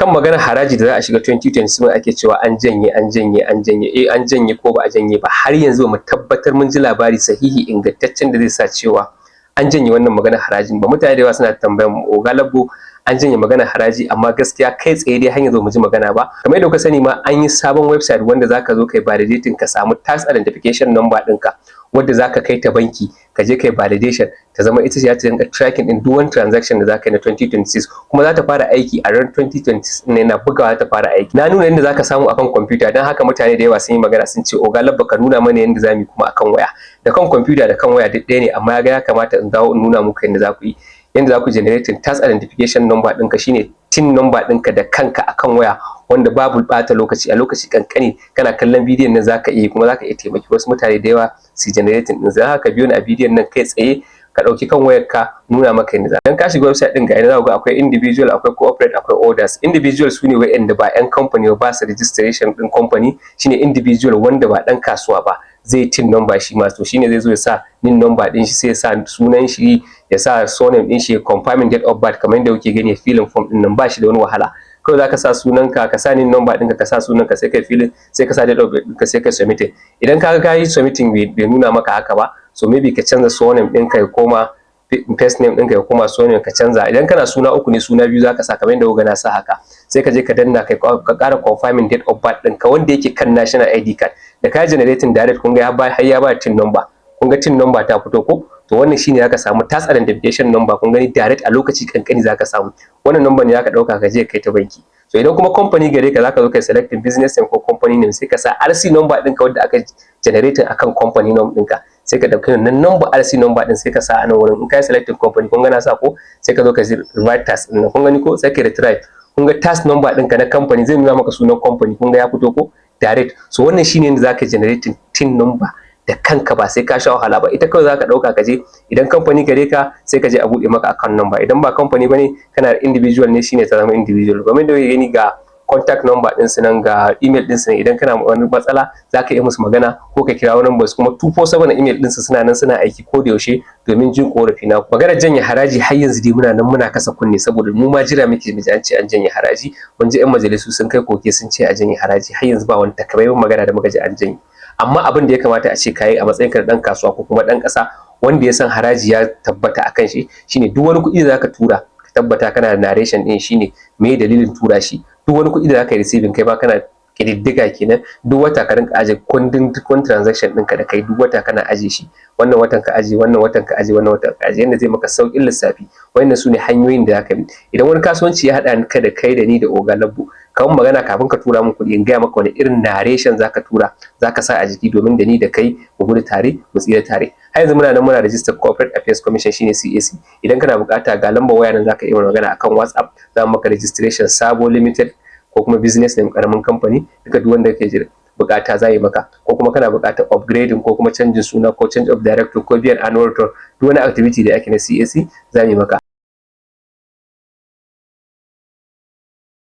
kan maganar haraji da za a shiga 2027 ake cewa an janye an janye ko ba a janye ba, har yanzu ba mu tabbatar mun ji labari sahihi ingantaccen da zai sa cewa an janye wannan maganar harajin ba. Mutane da yawa suna tambayar mu Oga Labbo an janye maganar haraji, amma gaskiya kai tsaye dai har yanzu mu ji magana ba. Kamar yadda kuka sani ma an yi sabon website wanda zaka zo kai validating ka samu tax identification number ɗinka wadda zaka kai ta banki ka je kai validation ta zama ita ce za ta dinga tracking din duk wani transaction da zaka yi na 2026, kuma za ta fara aiki a ran 2026 ne, na bugawa ta fara aiki. Na nuna yadda zaka samu akan computer, don haka mutane da yawa sun yi magana sun ce Oga Labbo ka nuna mana yadda zamu yi kuma akan waya. Da kan computer da kan waya duk ɗaya ne, amma ya kamata in dawo in nuna muku yadda za ku yi, yadda za ku generating tax identification number ɗinka shine tin number ɗinka da kanka akan waya, wanda babu ɓata lokaci, a lokaci kankani kana kallon bidiyon nan zaka iya kuma zaka iya taimaki wasu mutane da yawa su generating din. Za ka biyo ni a bidiyon nan kai tsaye ka ɗauki kan wayar ka nuna maka yadda dan ka shiga website ɗin ga yana za ga akwai individual, akwai corporate, akwai orders. Individual su ne wa'anda ba 'yan company ba su registration ɗin company, shine individual wanda ba ɗan kasuwa ba zai tin number shi ma, to shine zai zo ya sa nin number ɗin shi, sai ya sa sunan shi, ya sa surname ɗin shi, confirming date of birth kamar yadda kuke gani filling form ɗin nan ba shi da wani wahala. Kawai za ka sa sunanka, ka sa nin number ɗinka, ka sa sunanka, sai kai filin, sai ka sa date of birth ɗinka, sai kai submitting. Idan ka ga yi submitting bai nuna maka haka ba, so maybe ka canza surname ɗinka ya koma first name ɗinka ya koma surname ka canza. Idan kana suna uku ne suna biyu za ka sa kamar yadda kuka na sa haka, sai ka je ka danna ka ƙara confirming date of birth ɗinka wanda yake kan national ID card. Da ka generating direct kun ga har ya ba tin number, kun ga tin number ta fito ko, to wannan shine zaka samu tax identification number, kun gani direct a lokaci kankani zaka samu wannan number ne zaka dauka ka je kai ta banki. So idan kuma company gare ka zaka zo kai selecting business name ko company name, sai ka sa RC number ɗinka wanda aka generating akan company name ɗinka, sai ka dauki wannan number RC number ɗin sai ka sa a nan wurin. In kai selecting company kun ga na sa ko, sai ka zo ka write tax ɗin kun gani ko, sai ka retrieve kun ga tax number ɗinka na company zai nuna maka sunan company, kun ga ya fito ko direct. So wannan shine yadda zaka generating tin number da kanka ba sai ka sha wahala ba. Ita kawai zaka dauka ka je, idan company gare ka sai ka je a bude maka account number, idan ba company bane kana individual ne shine ta zama individual. Kamar da gani ga contact number din su nan, ga email din su nan, idan kana wani matsala zaka yi musu magana ko ka kira wani numbers, kuma 247 email din su suna nan suna aiki ko da yaushe domin jin korafi na. Maganar janye haraji har yanzu dai muna nan muna kasa kunne, saboda mu ma jira muke mu ji an ce an janye haraji. Mun ji 'yan majalisu sun kai koke sun ce a janye haraji, har yanzu ba wani takamaiman magana da muka ji an janye. Amma abin da ya kamata a ce kayi a matsayinka da ɗan kasuwa ko kuma ɗan ƙasa wanda ya san haraji ya tabbata akan shi, shine duk wani kuɗi da zaka tura ka tabbata kana da narration ɗin shine me dalilin tura shi. Duk wani kuɗi da zaka yi receiving kai ba kana ƙididdiga kenan, duk wata ka rinka aje kundin duk wani transaction ɗinka da kai, duk wata kana aje shi, wannan watan ka aje, wannan watan ka aje, wannan watan ka aje, yanda zai maka sauƙin lissafi. Wannan su ne hanyoyin da zaka bi. Idan wani kasuwanci ya haɗa ka da kai da ni da Oga Labbo, kawai magana kafin ka tura min kuɗi in gaya maka wani irin narration zaka tura, zaka sa a jiki domin da ni da kai mu gudu tare mu tsira tare. Har yanzu muna nan muna register Corporate Affairs Commission shine CAC. Idan kana buƙata ga lambar waya nan zaka iya magana akan WhatsApp, za mu maka registration sabo limited ko kuma business name karamin kamfani, duka duk wanda kake bukata za yi maka. Ko kuma kana buƙatar upgrading ko kuma canjin suna ko change of director ko biyan annual return, duk wani activity da ake na CAC za mu yi maka.